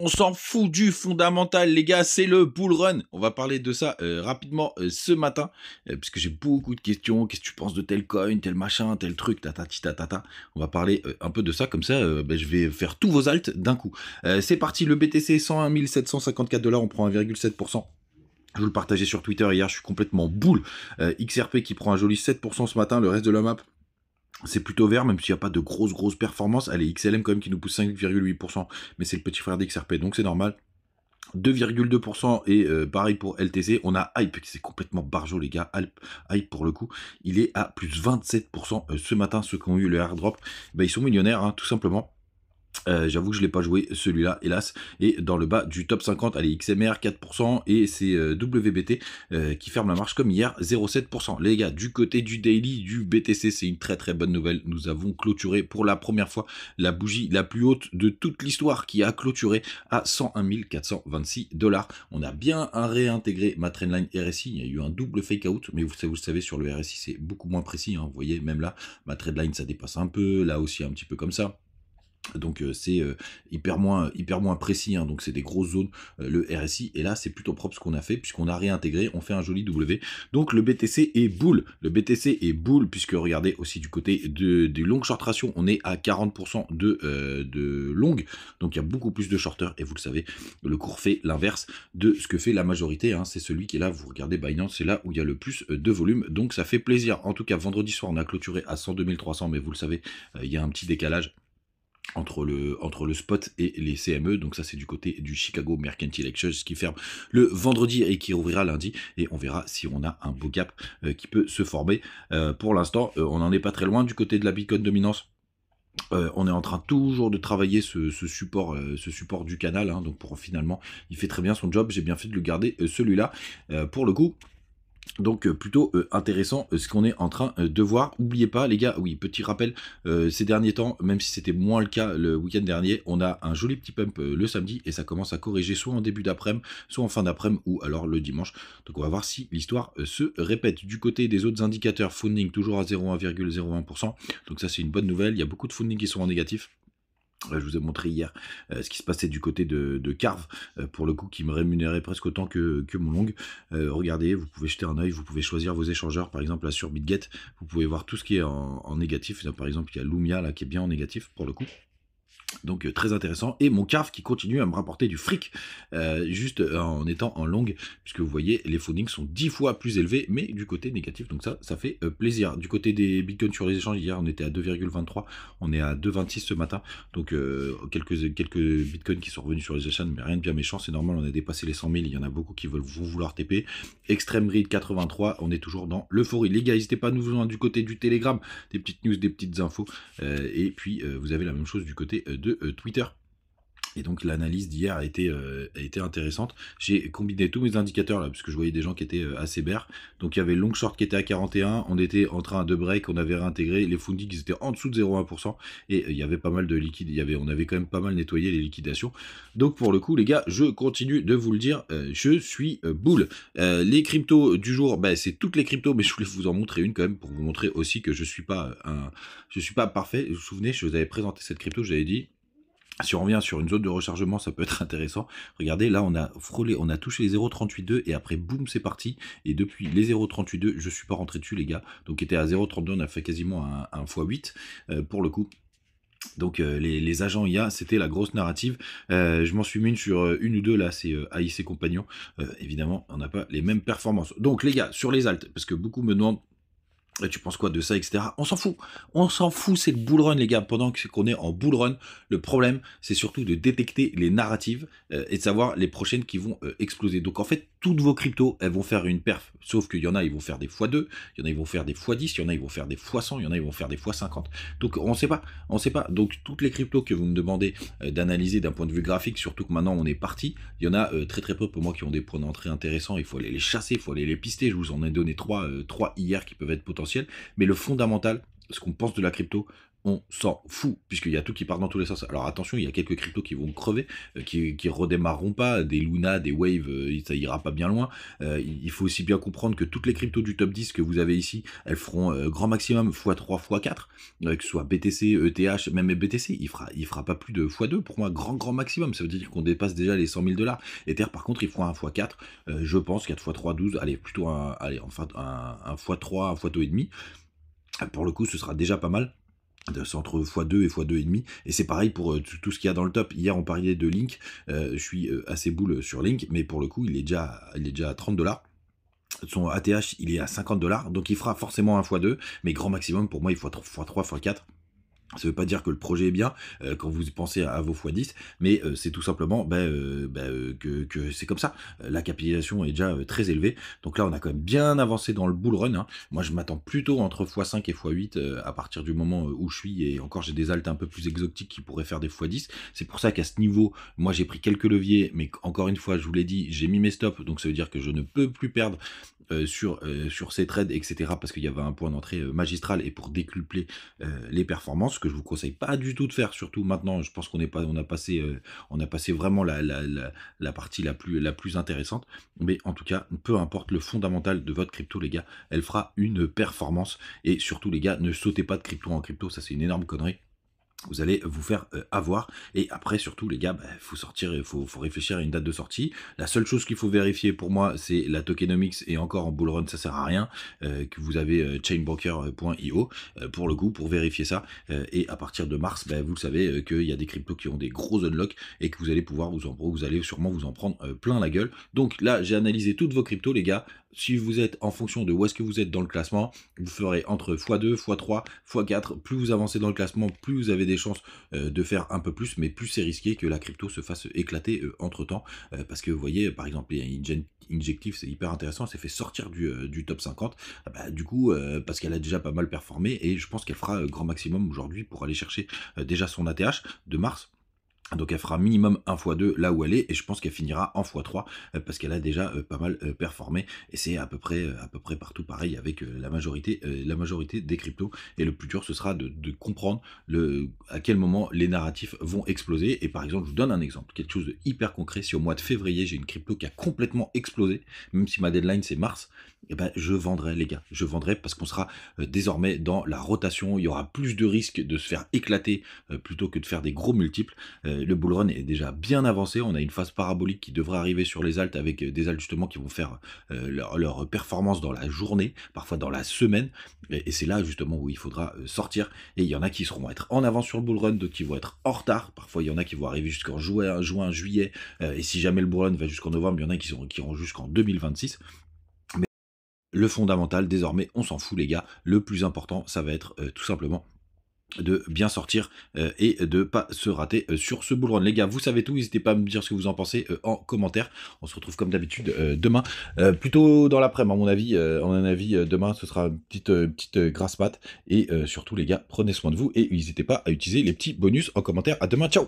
On s'en fout du fondamental, les gars, c'est le bull run. On va parler de ça rapidement ce matin, puisque j'ai beaucoup de questions. Qu'est-ce que tu penses de tel coin, tel machin, tel truc, tatati tatata. On va parler un peu de ça, comme ça, je vais faire tous vos alts d'un coup. C'est parti, le BTC, 101 754 $, on prend 1,7%. Je vous le partageais sur Twitter hier, je suis complètement boule. XRP qui prend un joli 7% ce matin, le reste de la map, c'est plutôt vert, même s'il n'y a pas de grosses performances. Allez, XLM quand même qui nous pousse 5,8%, mais c'est le petit frère d'XRP, donc c'est normal. 2,2% et pareil pour LTC. On a Hype qui c'est complètement barjot, les gars. Hype pour le coup, il est à plus 27% ce matin. Ceux qui ont eu le airdrop, ils sont millionnaires, hein, tout simplement. J'avoue que je ne l'ai pas joué celui-là, hélas. Et dans le bas du top 50, allez, XMR 4% et c'est WBT qui ferme la marche comme hier, 0,7%. Les gars, du côté du daily du BTC, c'est une très bonne nouvelle. Nous avons clôturé pour la première fois la bougie la plus haute de toute l'histoire qui a clôturé à 101 426 $. On a bien réintégré ma trendline RSI. Il y a eu un double fake out, mais vous le savez, sur le RSI, c'est beaucoup moins précis, hein. Vous voyez, même là, ma trendline, ça dépasse un peu. Là aussi, un petit peu comme ça. Donc c'est hyper moins précis, hein, donc c'est des grosses zones, le RSI, et là c'est plutôt propre ce qu'on a fait, puisqu'on a réintégré, on fait un joli W. Donc le BTC est bull, puisque regardez aussi du côté des longues short ratios, on est à 40% de longues, donc il y a beaucoup plus de shorters, et vous le savez, le cours fait l'inverse de ce que fait la majorité, hein, c'est celui qui est là, vous regardez Binance, c'est là où il y a le plus de volume, donc ça fait plaisir. En tout cas, vendredi soir, on a clôturé à 102 300, mais vous le savez, il y a un petit décalage entre le spot et les CME, donc ça c'est du côté du Chicago Mercantile Exchange qui ferme le vendredi et qui rouvrira lundi, et on verra si on a un beau gap qui peut se former. Pour l'instant, on n'en est pas très loin du côté de la Bitcoin dominance. On est en train toujours de travailler ce support du canal, hein, donc pour finalement, il fait très bien son job, j'ai bien fait de le garder celui-là pour le coup. Donc plutôt intéressant ce qu'on est en train de voir. N'oubliez pas les gars, oui, petit rappel, ces derniers temps, même si c'était moins le cas le week-end dernier, on a un joli petit pump le samedi et ça commence à corriger soit en début d'après-midi, soit en fin d'après-midi ou alors le dimanche. Donc on va voir si l'histoire se répète. Du côté des autres indicateurs, funding toujours à 0,01%, donc ça c'est une bonne nouvelle. Il y a beaucoup de funding qui sont en négatif. Je vous ai montré hier ce qui se passait du côté de Carve, pour le coup, qui me rémunérait presque autant que mon long. Regardez, vous pouvez jeter un œil, vous pouvez choisir vos échangeurs, par exemple là sur BitGet, vous pouvez voir tout ce qui est en négatif. Là, par exemple, il y a Lumia là qui est bien en négatif pour le coup. Donc très intéressant, et mon CAF qui continue à me rapporter du fric juste en étant en longue, puisque vous voyez les fundings sont 10 fois plus élevés, mais du côté négatif, donc ça fait plaisir. Du côté des bitcoins sur les échanges, hier on était à 2,23, on est à 2,26 ce matin, donc quelques bitcoins qui sont revenus sur les échanges, mais rien de bien méchant, c'est normal, on a dépassé les 100 000, il y en a beaucoup qui vont vouloir TP. Extreme Grid 83, on est toujours dans l'euphorie. Les gars, n'hésitez pas à nous joindre du côté du Telegram, des petites news, des petites infos, et puis vous avez la même chose du côté de Twitter. Et donc l'analyse d'hier a été intéressante. J'ai combiné tous mes indicateurs là, parce que je voyais des gens qui étaient assez bears. Donc il y avait long short qui était à 41, on était en train de break, on avait réintégré, les fundings ils étaient en dessous de 0,1%, et il y avait pas mal de liquide, on avait quand même pas mal nettoyé les liquidations. Donc pour le coup les gars, je continue de vous le dire, je suis bull. Les cryptos du jour, c'est toutes les cryptos, mais je voulais vous en montrer une quand même pour vous montrer aussi que je suis pas parfait. Vous vous souvenez, je vous avais présenté cette crypto, j'avais dit, si on revient sur une zone de rechargement, ça peut être intéressant. Regardez, là, on a frôlé, on a touché les 0,382 et après, boum, c'est parti. Et depuis les 0,382, je suis pas rentré dessus, les gars. Donc, était à 0,32, on a fait quasiment un x8 pour le coup. Donc les agents IA, c'était la grosse narrative. Je m'en suis mis une sur une ou deux là, c'est AIC Compagnon. Évidemment, on n'a pas les mêmes performances. Donc les gars, sur les alts, parce que beaucoup me demandent, tu penses quoi de ça, etc. On s'en fout, c'est le bull run, les gars. Pendant qu'on est en bull run, le problème, c'est surtout de détecter les narratives et de savoir les prochaines qui vont exploser. Donc en fait, toutes vos cryptos, elles vont faire une perf. Sauf qu'il y en a, ils vont faire des x2, il y en a, ils vont faire des x10, il y en a, ils vont faire des x100, il y en a, ils vont faire des x50. Donc on sait pas. Donc toutes les cryptos que vous me demandez d'analyser d'un point de vue graphique, surtout que maintenant on est parti, il y en a très peu pour moi qui ont des points d'entrée intéressants. Il faut aller les chasser, il faut aller les pister. Je vous en ai donné trois hier qui peuvent être potentiels. Mais le fondamental, ce qu'on pense de la crypto, on s'en fout, puisqu'il y a tout qui part dans tous les sens. Alors attention, il y a quelques cryptos qui vont crever, qui redémarreront pas, des Luna, des Wave, ça ira pas bien loin. Il faut aussi bien comprendre que toutes les cryptos du top 10 que vous avez ici, elles feront grand maximum x3, x4, que ce soit BTC, ETH, même BTC, il fera pas plus de x2 pour moi, grand maximum. Ça veut dire qu'on dépasse déjà les 100 000 $. Ether, par contre, il fera un x4, je pense, 4 x 3, 12, allez, plutôt enfin, un x3, un x2,5. Pour le coup, ce sera déjà pas mal. C'est entre x2 et x2,5. Et c'est pareil pour tout ce qu'il y a dans le top. Hier, on parlait de Link. Je suis assez boule sur Link, mais pour le coup, il est déjà à 30 $. Son ATH, il est à 50 $. Donc, il fera forcément un x2. Mais grand maximum, pour moi, il faut x3, x4. Ça ne veut pas dire que le projet est bien quand vous pensez à vos x10, mais c'est tout simplement que c'est comme ça. La capitalisation est déjà très élevée. Donc là, on a quand même bien avancé dans le bull run. Hein. Moi, je m'attends plutôt entre x5 et x8 à partir du moment où je suis. Et encore, j'ai des altes un peu plus exotiques qui pourraient faire des x10. C'est pour ça qu'à ce niveau, moi, j'ai pris quelques leviers. Mais encore une fois, je vous l'ai dit, j'ai mis mes stops. Donc ça veut dire que je ne peux plus perdre sur ces trades, etc. Parce qu'il y avait un point d'entrée magistral et pour décupler les performances, que je vous conseille pas du tout de faire, surtout maintenant. Je pense qu'on a passé vraiment la partie la plus intéressante. Mais en tout cas, peu importe le fondamental de votre crypto, les gars, elle fera une performance. Et surtout, les gars, ne sautez pas de crypto en crypto, ça c'est une énorme connerie. Vous allez vous faire avoir. Et après, surtout, les gars, faut sortir, faut réfléchir à une date de sortie. La seule chose qu'il faut vérifier pour moi, c'est la tokenomics. Et encore en bull run, ça sert à rien. Que vous avez chainbroker.io pour le coup, pour vérifier ça. Et à partir de mars, vous savez qu'il y a des cryptos qui ont des gros unlocks et que vous allez pouvoir vous allez sûrement vous en prendre plein la gueule. Donc là, j'ai analysé toutes vos cryptos, les gars. Si vous êtes en fonction de où est-ce que vous êtes dans le classement, vous ferez entre x2, x3, x4. Plus vous avancez dans le classement, plus vous avez des chances de faire un peu plus, mais plus c'est risqué que la crypto se fasse éclater entre temps. Parce que vous voyez, par exemple, Injective, c'est hyper intéressant, elle s'est fait sortir du top 50. Du coup, parce qu'elle a déjà pas mal performé, et je pense qu'elle fera grand maximum aujourd'hui pour aller chercher déjà son ATH de mars. Donc elle fera minimum 1 x 2 là où elle est, et je pense qu'elle finira en x 3 parce qu'elle a déjà pas mal performé, et c'est à peu près partout pareil avec la majorité des cryptos. Et le plus dur, ce sera de comprendre à quel moment les narratifs vont exploser. Et par exemple, je vous donne un exemple, quelque chose de hyper concret. Si au mois de février j'ai une crypto qui a complètement explosé, même si ma deadline c'est mars, je vendrai, les gars, je vendrai, parce qu'on sera désormais dans la rotation. Il y aura plus de risques de se faire éclater plutôt que de faire des gros multiples. Le bull run est déjà bien avancé. On a une phase parabolique qui devrait arriver sur les altes, avec des altes justement qui vont faire leur performance dans la journée, parfois dans la semaine. Et c'est là justement où il faudra sortir. Et il y en a qui être en avance sur le bull run, d'autres qui vont être en retard. Parfois il y en a qui vont arriver jusqu'en juin, juillet. Et si jamais le bull run va jusqu'en novembre, il y en a qui iront jusqu'en 2026. Le fondamental, désormais, on s'en fout, les gars. Le plus important, ça va être tout simplement de bien sortir et de pas se rater sur ce bull run. Les gars, vous savez tout, n'hésitez pas à me dire ce que vous en pensez en commentaire. On se retrouve comme d'habitude demain, plutôt dans l'après-midi, à mon avis. Demain, ce sera une petite grasse mat. Et surtout, les gars, prenez soin de vous et n'hésitez pas à utiliser les petits bonus en commentaire. À demain, ciao!